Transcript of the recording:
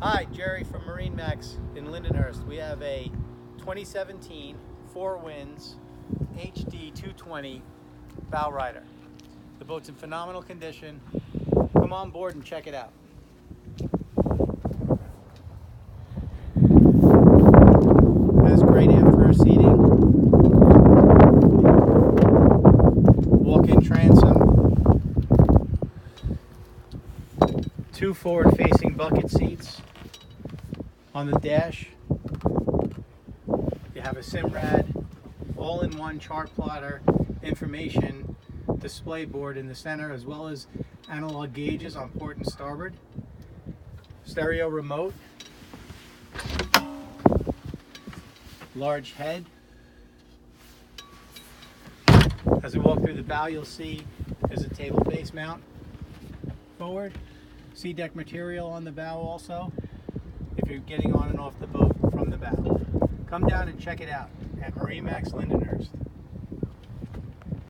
Hi, Jerry from MarineMax in Lindenhurst. We have a 2017 Four Winds HD 220 bow rider. The boat's in phenomenal condition. Come on board and check it out. Has great aft seating, walk-in transom, two forward-facing bucket seats. On the dash, you have a SIMRAD, all-in-one chart plotter, information display board in the center, as well as analog gauges on port and starboard, stereo remote, large head. As we walk through the bow, you'll see there's a table base mount forward, sea deck material on the bow also, if you're getting on and off the boat from the bow. Come down and check it out at MarineMax Lindenhurst.